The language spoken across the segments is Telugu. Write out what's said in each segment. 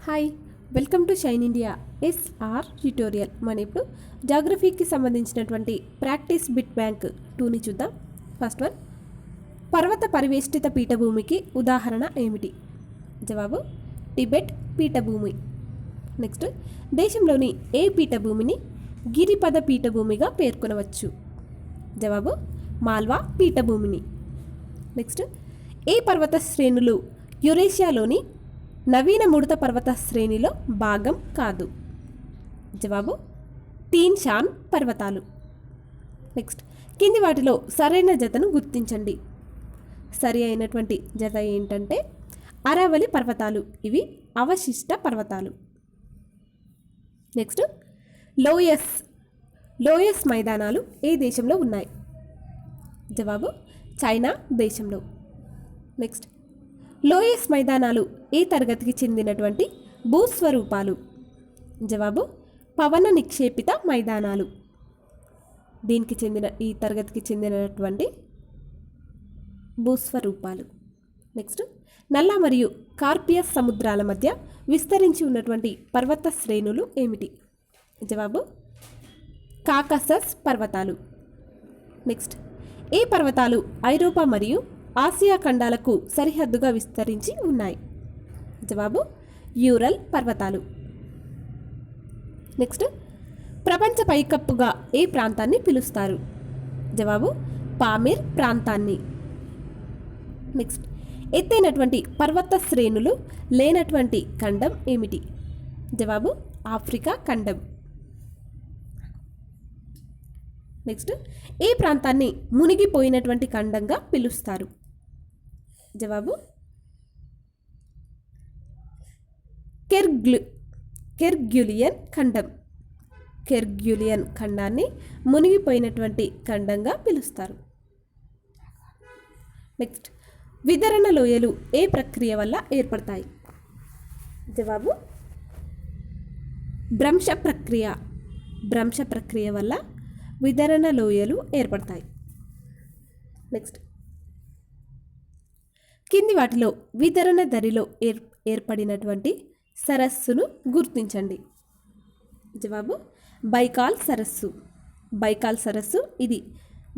Hi, welcome to Shine India SR tutorial. మనం ఇప్పుడు జాగ్రఫీకి సంబంధించినటువంటి ప్రాక్టీస్ బిట్ బ్యాంక్ 2ని చూద్దాం. ఫస్ట్ వన్, పర్వత పరివేష్టిత పీఠభూమికి ఉదాహరణ ఏమిటి? జవాబు టిబెట్ పీఠభూమి. నెక్స్ట్, దేశంలోని ఏ పీఠభూమిని గిరిపద పీఠభూమిగా పేర్కొనవచ్చు? జవాబు మాల్వా పీఠభూమిని. నెక్స్ట్, ఏ పర్వత శ్రేణులు యురేషియాలోని నవీన ముడత పర్వత శ్రేణిలో భాగం కాదు? జవాబు తీన్ షాన్ పర్వతాలు. నెక్స్ట్, కింది వాటిలో సరైన జతను గుర్తించండి. సరి అయినటువంటి జత ఏంటంటే అరావలి పర్వతాలు. ఇవి అవశిష్ట పర్వతాలు. నెక్స్ట్, లోయస్ మైదానాలు ఏ దేశంలో ఉన్నాయి? జవాబు చైనా దేశంలో. నెక్స్ట్, లోయస్ మైదానాలు ఏ తరగతికి చెందినటువంటి భూస్వరూపాలు? జవాబు పవన నిక్షేపిత మైదానాలు. ఈ తరగతికి చెందినటువంటి భూస్వరూపాలు. నెక్స్ట్, నల్ల మరియు కార్పియస్ సముద్రాల మధ్య విస్తరించి ఉన్నటువంటి పర్వత శ్రేణులు ఏమిటి? జవాబు కాకసస్ పర్వతాలు. నెక్స్ట్, ఏ పర్వతాలు ఐరోపా మరియు ఆసియా ఖండాలకు సరిహద్దుగా విస్తరించి ఉన్నాయి? జవాబు యూరల్ పర్వతాలు. నెక్స్ట్, ప్రపంచ పైకప్పుగా ఏ ప్రాంతాన్ని పిలుస్తారు? జవాబు పామిర్ ప్రాంతాన్ని. నెక్స్ట్, ఎత్తైనటువంటి పర్వత శ్రేణులు లేనటువంటి ఖండం ఏమిటి? జవాబు ఆఫ్రికా ఖండం. నెక్స్ట్, ఏ ప్రాంతాన్ని మునిగిపోయినటువంటి ఖండంగా పిలుస్తారు? జవాబు కెర్గ్యులియన్ ఖండం. కెర్గ్యులియన్ ఖండాన్ని మునిగిపోయినటువంటి ఖండంగా పిలుస్తారు. నెక్స్ట్, విదరణ లోయలు ఏ ప్రక్రియ వల్ల ఏర్పడతాయి? జవాబు భ్రంశ ప్రక్రియ. భ్రంశ ప్రక్రియ వల్ల విదరణ లోయలు ఏర్పడతాయి. నెక్స్ట్, కింది వాటిలో విదరణ దరిలో ఏర్పడినటువంటి సరస్సును గుర్తించండి. జవాబు బైకాల్ సరస్సు. బైకాల్ సరస్సు ఇది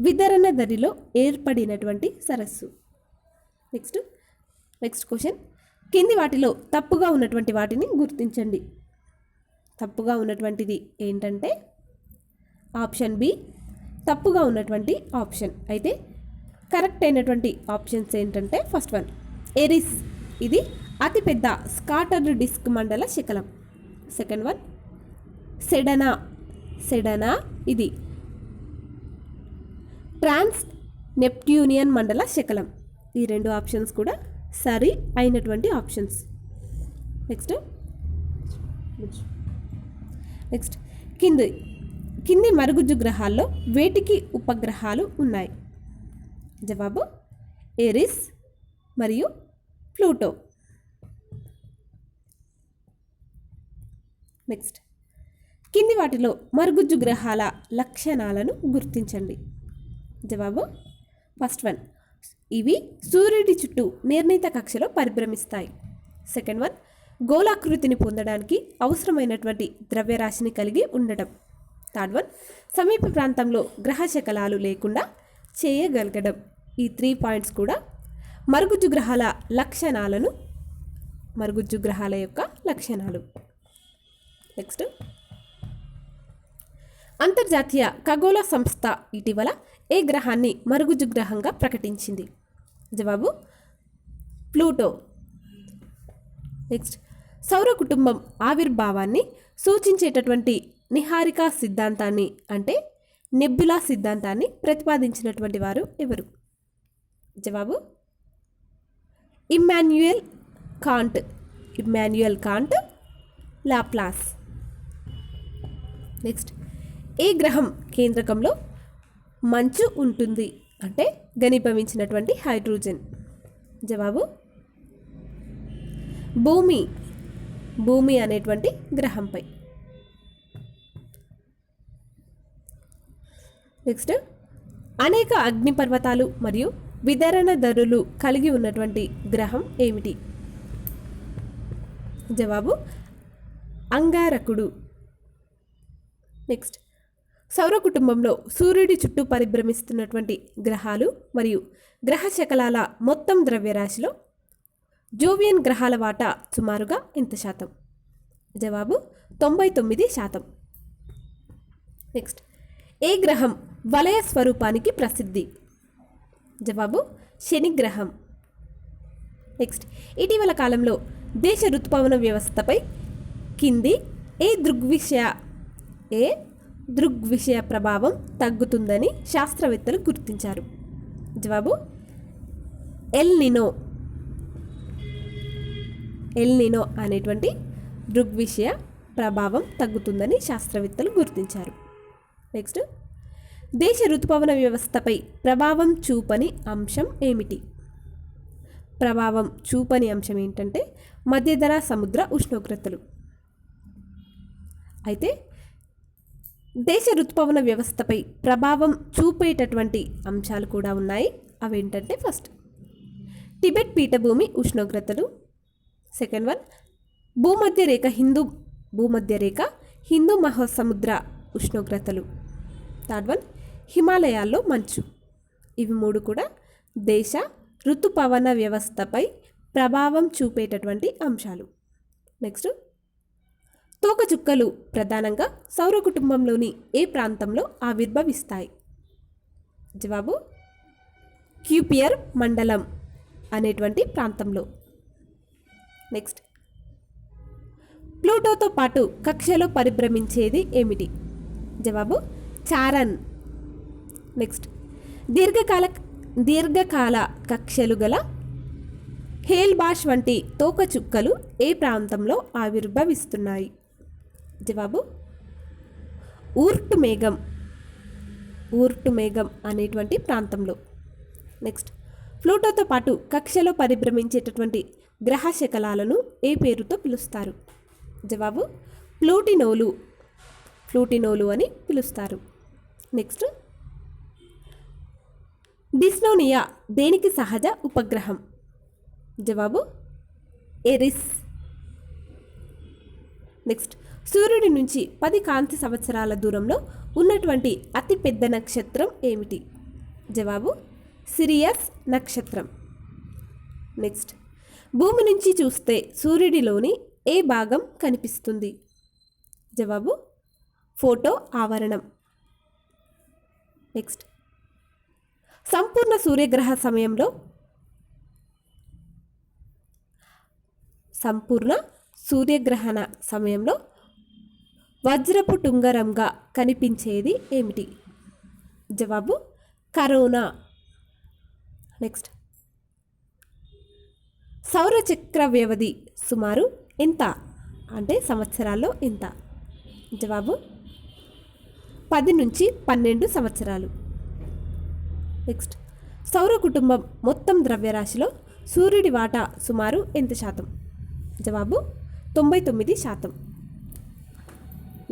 విదరణ దరిలో ఏర్పడినటువంటి సరస్సు. నెక్స్ట్ క్వశ్చన్, కింది వాటిలో తప్పుగా ఉన్నటువంటి వాటిని గుర్తించండి. తప్పుగా ఉన్నటువంటిది ఏంటంటే ఆప్షన్ బి తప్పుగా ఉన్నటువంటి ఆప్షన్. అయితే కరెక్ట్ అయినటువంటి ఆప్షన్స్ ఏంటంటే ఫస్ట్ వన్, ఎరిస్ ఇది అతిపెద్ద స్కాటర్డ్ డిస్క్ మండల శకలం. సెకండ్ వన్, సెడనా ఇది ట్రాన్స్ నెప్ట్యూనియన్ మండల శకలం. ఈ రెండు ఆప్షన్స్ కూడా సరి అయినటువంటి ఆప్షన్స్. నెక్స్ట్, కింది మరుగుజ్జు గ్రహాల్లో వేటికి ఉపగ్రహాలు ఉన్నాయి? జవాబు ఎరిస్ మరియు ప్లూటో. నెక్స్ట్, కింది వాటిలో మరుగుజ్జు గ్రహాల లక్షణాలను గుర్తించండి. జవాబు ఫస్ట్ వన్, ఇవి సూర్యుడి చుట్టూ నిర్ణీత కక్షలో పరిభ్రమిస్తాయి. సెకండ్ వన్, గోళాకృతిని పొందడానికి అవసరమైనటువంటి ద్రవ్యరాశిని కలిగి ఉండటం. థర్డ్ వన్, సమీప ప్రాంతంలో గ్రహ శకలాలు లేకుండా చేయగలగడం. ఈ 3 పాయింట్స్ కూడా మరుగుజ్జు గ్రహాల యొక్క లక్షణాలు. నెక్స్ట్, అంతర్జాతీయ ఖగోళ సంస్థ ఇటీవల ఏ గ్రహాన్ని మరుగుజ్జు గ్రహంగా ప్రకటించింది? జవాబు ప్లూటో. నెక్స్ట్, సౌర కుటుంబం ఆవిర్భావాన్ని సూచించేటటువంటి నిహారికా సిద్ధాంతాన్ని అంటే నెబ్యులా సిద్ధాంతాన్ని ప్రతిపాదించినటువంటి వారు ఎవరు? జవాబు ఇమ్మాన్యుయల్ కాంట్ లాప్లాస్. నెక్స్ట్, ఏ గ్రహం కేంద్రకంలో మంచు ఉంటుంది అంటే ఘనీభవించినటువంటి హైడ్రోజన్? జవాబు భూమి అనేటువంటి గ్రహంపై. నెక్స్ట్, అనేక అగ్నిపర్వతాలు మరియు విదరణ దరులు కలిగి ఉన్నటువంటి గ్రహం ఏమిటి? జవాబు అంగారకుడు. నెక్స్ట్, సౌర కుటుంబంలో సూర్యుడి చుట్టూ పరిభ్రమిస్తున్నటువంటి గ్రహాలు మరియు గ్రహ శకలాల మొత్తం ద్రవ్యరాశిలో జోవియన్ గ్రహాల వాటా సుమారుగా ఎంత శాతం? జవాబు 99%. నెక్స్ట్, ఏ గ్రహం వలయ స్వరూపానికి ప్రసిద్ధి? జవాబు శని గ్రహం. నెక్స్ట్, ఇటీవల కాలంలో దేశ ఋతుపవన వ్యవస్థపై కింది ఏ దృగ్విషయ ప్రభావం తగ్గుతుందని శాస్త్రవేత్తలు గుర్తించారు? జవాబు ఎల్ నినో అనేటువంటి దృగ్విషయ ప్రభావం తగ్గుతుందని శాస్త్రవేత్తలు గుర్తించారు. నెక్స్ట్, దేశ ఋతుపవన వ్యవస్థపై ప్రభావం చూపని అంశం ఏమిటి? ప్రభావం చూపని అంశం ఏంటంటే మధ్యధరా సముద్ర ఉష్ణోగ్రతలు. అయితే దేశ ఋతుపవన వ్యవస్థపై ప్రభావం చూపేటటువంటి అంశాలు కూడా ఉన్నాయి. అవేంటంటే ఫస్ట్ టిబెట్ పీఠభూమి ఉష్ణోగ్రతలు, సెకండ్ వన్ భూమధ్యరేఖ హిందూ మహాసముద్ర ఉష్ణోగ్రతలు, థర్డ్ వన్ హిమాలయాల్లో మంచు. ఇవి మూడు కూడా దేశ ఋతుపవన వ్యవస్థపై ప్రభావం చూపేటటువంటి అంశాలు. నెక్స్ట్, తోకచుక్కలు ప్రధానంగా సౌర కుటుంబంలోని ఏ ప్రాంతంలో ఆవిర్భవిస్తాయి? జవాబు క్యూపియర్ మండలం అనేటువంటి ప్రాంతంలో. నెక్స్ట్, ప్లూటోతో పాటు కక్షలో పరిభ్రమించేది ఏమిటి? జవాబు చారన్. నెక్స్ట్, దీర్ఘకాల కక్షలు గల హేల్బాష్ వంటి తోకచుక్కలు ఏ ప్రాంతంలో ఆవిర్భవిస్తున్నాయి? జవాబు ఊర్టు మేఘం అనేటువంటి ప్రాంతంలో. నెక్స్ట్, ప్లూటోతో పాటు కక్షలో పరిభ్రమించేటటువంటి గ్రహ శకలాలను ఏ పేరుతో పిలుస్తారు? జవాబు ప్లూటినోలు అని పిలుస్తారు. నెక్స్ట్, డిస్నోనియా దేనికి సహజ ఉపగ్రహం? జవాబు ఎరిస్. నెక్స్ట్, సూర్యుడి నుంచి 10 కాంతి సంవత్సరాల దూరంలో ఉన్నటువంటి అతి పెద్ద నక్షత్రం ఏమిటి? జవాబు సిరియస్ నక్షత్రం. నెక్స్ట్, భూమి నుంచి చూస్తే సూర్యుడిలోని ఏ భాగం కనిపిస్తుంది? జవాబు ఫోటో ఆవరణం. నెక్స్ట్, సంపూర్ణ సూర్యగ్రహణ సమయంలో వజ్రపు టుంగరంగా కనిపించేది ఏమిటి? జవాబు కరోనా. నెక్స్ట్, సౌరచక్ర వ్యవధి సుమారు ఎంత అంటే సంవత్సరాల్లో ఎంత? జవాబు 10 నుంచి 12 సంవత్సరాలు. నెక్స్ట్, సౌర కుటుంబం మొత్తం ద్రవ్యరాశిలో సూర్యుడి వాటా సుమారు ఎంత శాతం? జవాబు 99%.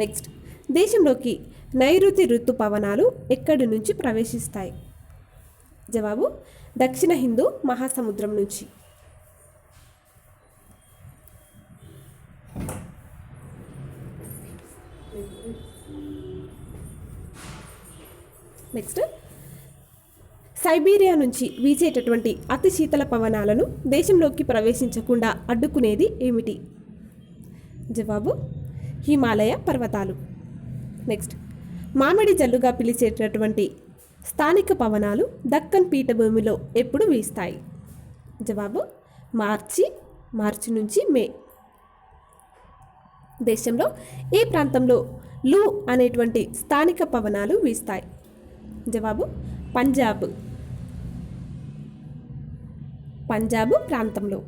నెక్స్ట్, దేశంలోకి నైరుతి ఋతుపవనాలు ఎక్కడి నుంచి ప్రవేశిస్తాయి? జవాబు దక్షిణ హిందూ మహాసముద్రం నుంచి. నెక్స్ట్, సైబీరియా నుంచి వీచేటటువంటి అతి శీతల పవనాలను దేశంలోకి ప్రవేశించకుండా అడ్డుకునేది ఏమిటి? జవాబు హిమాలయ పర్వతాలు. నెక్స్ట్, మామిడి జల్లుగా పిలిచేటటువంటి స్థానిక పవనాలు దక్కన్ పీఠభూమిలో ఎప్పుడు వీస్తాయి? జవాబు మార్చి నుంచి మే. దేశంలో ఏ ప్రాంతంలో లూ అనేటువంటి స్థానిక పవనాలు వీస్తాయి? జవాబు పంజాబ్ ప్రాంతంలో.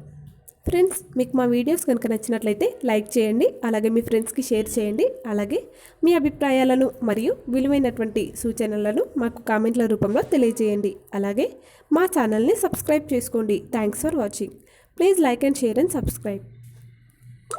ఫ్రెండ్స్, మీకు మా వీడియోస్ కనుక నచ్చినట్లయితే లైక్ చేయండి, అలాగే మీ ఫ్రెండ్స్కి షేర్ చేయండి. అలాగే మీ అభిప్రాయాలను మరియు విలువైనటువంటి సూచనలను మాకు కామెంట్ల రూపంలో తెలియజేయండి. అలాగే మా ఛానల్ని సబ్స్క్రైబ్ చేసుకోండి. Thanks for watching. Please like and share and subscribe.